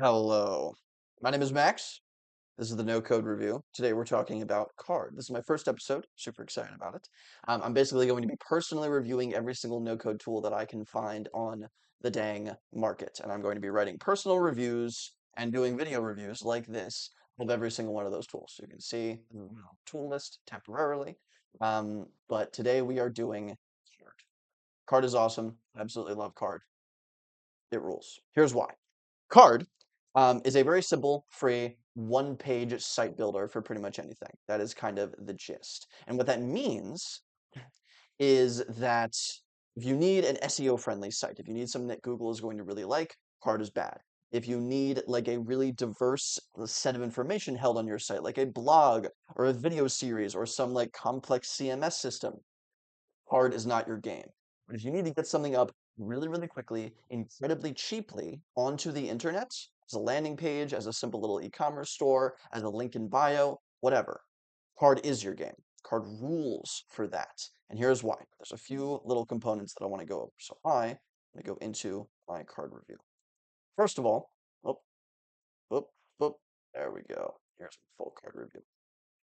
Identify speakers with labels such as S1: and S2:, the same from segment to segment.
S1: Hello, my name is Max. This is the No Code review. Today we're talking about card. This is my first episode. Super excited about it. I'm basically going to be personally reviewing every single no code tool that I can find on the dang market. And I'm going to be writing personal reviews and doing video reviews like this of every single one of those tools. So you can see the tool list temporarily. But today we are doing card. Card is awesome. I absolutely love card. It rules. Here's why. Card is a very simple, free, one-page site builder for pretty much anything. That is kind of the gist. And what that means is that if you need an SEO-friendly site, if you need something that Google is going to really like, Card is bad. If you need like a really diverse set of information held on your site, like a blog or a video series or some like complex CMS system, Card is not your game. But if you need to get something up really, really quickly, incredibly cheaply onto the internet, as a landing page, as a simple little e-commerce store, as a link in bio, whatever, Card is your game. Card rules for that. And here's why. There's a few little components that I want to go over. So I'm going to go into my card review. First of all, oh, oh, oh, there we go. Here's my full card review.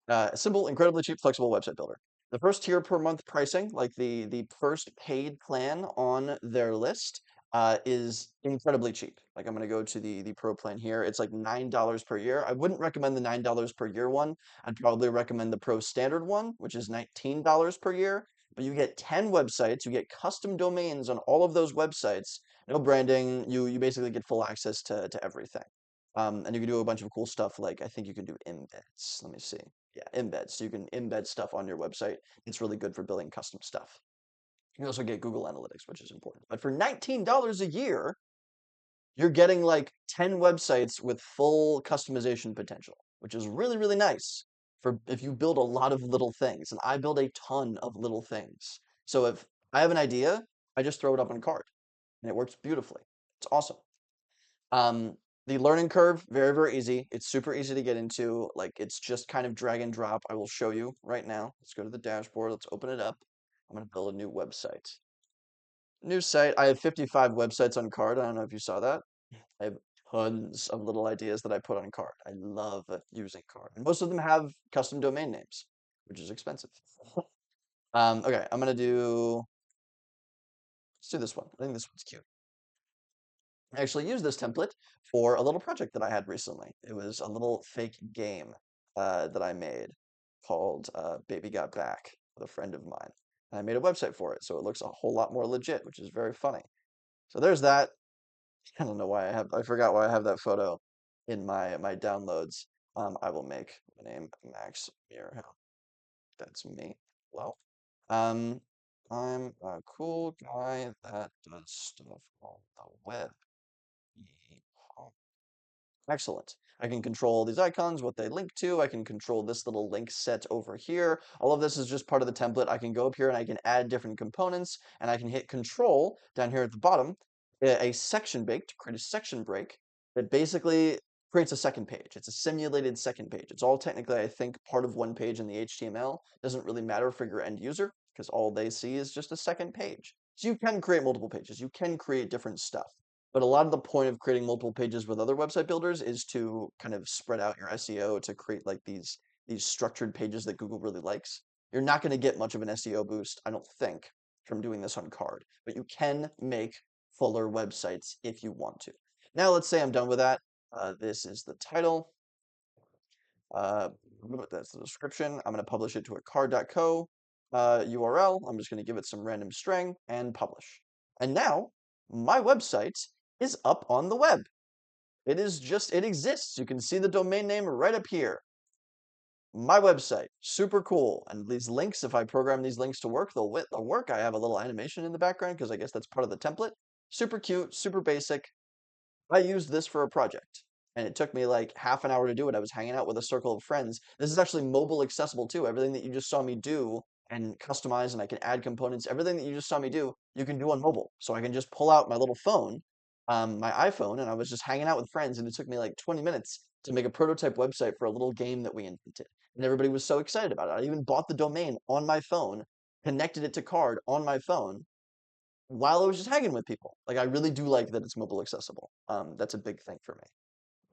S1: A simple, incredibly cheap, flexible website builder. The first tier per month pricing, like the first paid plan on their list, is incredibly cheap. Like I'm gonna go to the pro plan here. It's like $9 per year. I wouldn't recommend the $9 per year one. I'd probably recommend the pro standard one, which is $19 per year. But you get 10 websites, you get custom domains on all of those websites, no branding. You basically get full access to everything. And you can do a bunch of cool stuff like I think you can do embeds. Let me see. Yeah, embeds. So you can embed stuff on your website. It's really good for building custom stuff. You can also get Google Analytics, which is important. But for $19 a year, you're getting like 10 websites with full customization potential, which is really, really nice for if you build a lot of little things. And I build a ton of little things. So if I have an idea, I just throw it up on card and it works beautifully. It's awesome. Um, the learning curve, very, very easy. It's super easy to get into. Like it's just kind of drag and drop. I will show you right now. Let's go to the dashboard. Let's open it up. I'm going to build a new website. New site. I have 55 websites on card. I don't know if you saw that. I have tons of little ideas that I put on card. I love using card. And most of them have custom domain names, which is expensive. Okay, let's do this one. I think this one's cute. I actually used this template for a little project that I had recently. It was a little fake game that I made called Baby Got Back with a friend of mine. And I made a website for it, so it looks a whole lot more legit, which is very funny. So there's that. I don't know why I forgot why I have that photo in my downloads. I will make the name Max Muirhill. That's me. Well, um, I'm a cool guy that does stuff on the web. Yeehaw. Excellent. I can control these icons, what they link to. I can control this little link set over here. All of this is just part of the template. I can go up here and I can add different components, and I can hit Control down here at the bottom, a section break to create a section break that basically creates a second page. It's a simulated second page. It's all technically, I think, part of one page in the HTML. Doesn't really matter for your end user because all they see is just a second page. So you can create multiple pages. You can create different stuff. But a lot of the point of creating multiple pages with other website builders is to kind of spread out your SEO to create like these structured pages that Google really likes. You're not going to get much of an SEO boost, I don't think, from doing this on card, but you can make fuller websites if you want to. Now, let's say I'm done with that. This is the title. That's the description. I'm going to publish it to a card.co URL. I'm just going to give it some random string and publish. And now my website is up on the web. It exists. You can see the domain name right up here. My website, super cool. And these links, if I program these links to work, they'll work. I have a little animation in the background because I guess that's part of the template. Super cute, super basic. I used this for a project and it took me like half an hour to do it. I was hanging out with a circle of friends. This is actually mobile accessible too. Everything that you just saw me do and customize and I can add components, everything that you just saw me do, you can do on mobile. So I can just pull out my little phone, my iPhone, and I was just hanging out with friends and it took me like 20 minutes to make a prototype website for a little game that we invented. And everybody was so excited about it. I even bought the domain on my phone, connected it to Card on my phone, while I was just hanging with people. Like I really do like that it's mobile accessible. That's a big thing for me.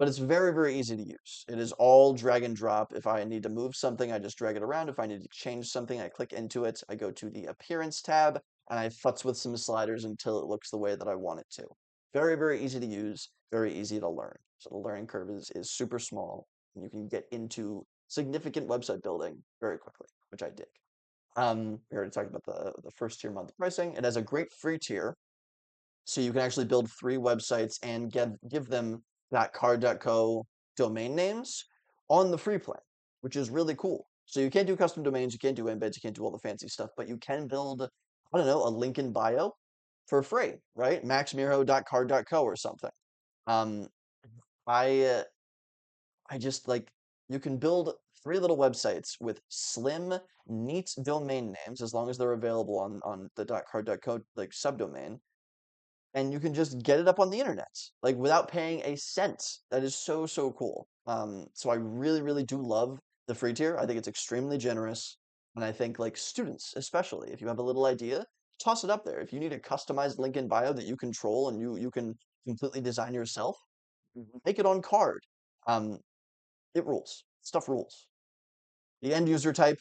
S1: but it's very, very easy to use. It is all drag and drop. If I need to move something, I just drag it around. If I need to change something, I click into it. I go to the Appearance tab, and I futz with some sliders until it looks the way that I want it to. Very, very easy to use, very easy to learn. So the learning curve is super small, and you can get into significant website building very quickly, which I dig. We already talked about the first tier month pricing. It has a great free tier, so you can actually build 3 websites and give them .card.co domain names on the free plan, which is really cool. So you can't do custom domains, you can't do embeds, you can't do all the fancy stuff, but you can build, I don't know, a link in bio for free, right? maxmiro.card.co or something. Um, I I just like you can build 3 little websites with slim, neat domain names as long as they're available on the .card.co like subdomain, and you can just get it up on the internet like without paying a cent. That is so, so cool. So I really, really do love the free tier. I think it's extremely generous, and I think like students, especially if you have a little idea, toss it up there. If you need a customized link in bio that you control and you can completely design yourself, make it on card. Um, it rules. Stuff rules. The end user type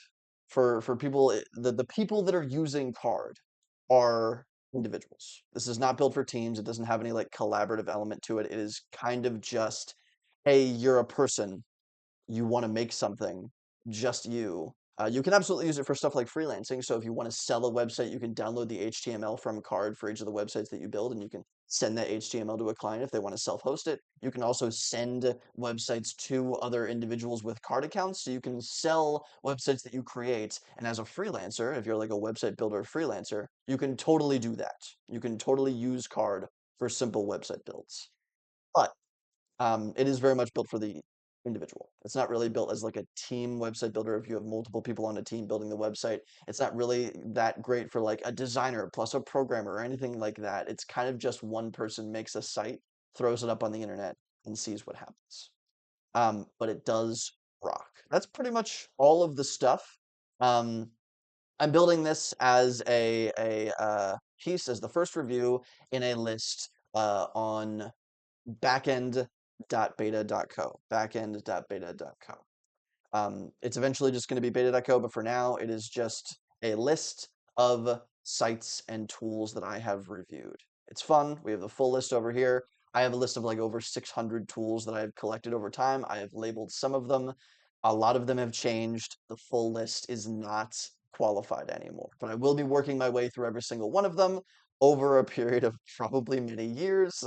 S1: for people, the people that are using card are individuals. This is not built for teams. It doesn't have any like collaborative element to it. It is kind of just, hey, you're a person, you want to make something, just you. You can absolutely use it for stuff like freelancing. So if you want to sell a website, you can download the HTML from Card for each of the websites that you build, and you can send that HTML to a client if they want to self-host it. You can also send websites to other individuals with Card accounts, so you can sell websites that you create. And as a freelancer, if you're like a website builder freelancer, you can totally do that. You can totally use Card for simple website builds. But it is very much built for the individual. It's not really built as like a team website builder. If you have multiple people on a team building the website, it's not really that great for like a designer plus a programmer or anything like that. It's kind of just one person makes a site, throws it up on the internet, and sees what happens. But it does rock. That's pretty much all of the stuff. Um, I'm building this as a piece as the first review in a list on backend.beta.co, backend.beta.co. It's eventually just going to be beta.co, but for now, it is just a list of sites and tools that I have reviewed. It's fun. We have the full list over here. I have a list of like over 600 tools that I have collected over time. I have labeled some of them. A lot of them have changed. The full list is not qualified anymore, but I will be working my way through every single one of them over a period of probably many years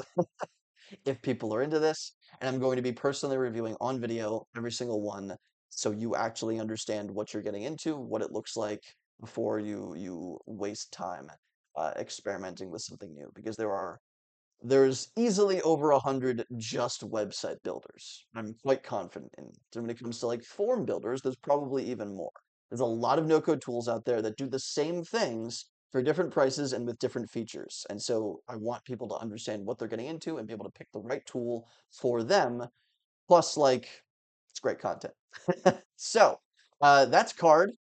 S1: if people are into this, and I'm going to be personally reviewing on video every single one so you actually understand what you're getting into, what it looks like before you waste time experimenting with something new because there's easily over 100 just website builders. I'm quite confident in it. And when it comes to like form builders, there's probably even more. There's a lot of no-code tools out there that do the same things for different prices and with different features. And so I want people to understand what they're getting into and be able to pick the right tool for them. Plus, like, it's great content. So that's Card.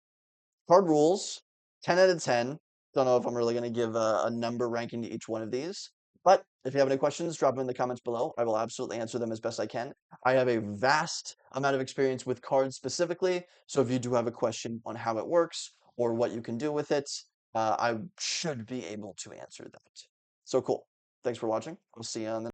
S1: Card rules, 10 out of 10. Don't know if I'm really going to give a number ranking to each one of these. But if you have any questions, drop them in the comments below. I will absolutely answer them as best I can. I have a vast amount of experience with cards specifically. So if you do have a question on how it works or what you can do with it, I should be able to answer that. So cool. Thanks for watching. I'll see you on the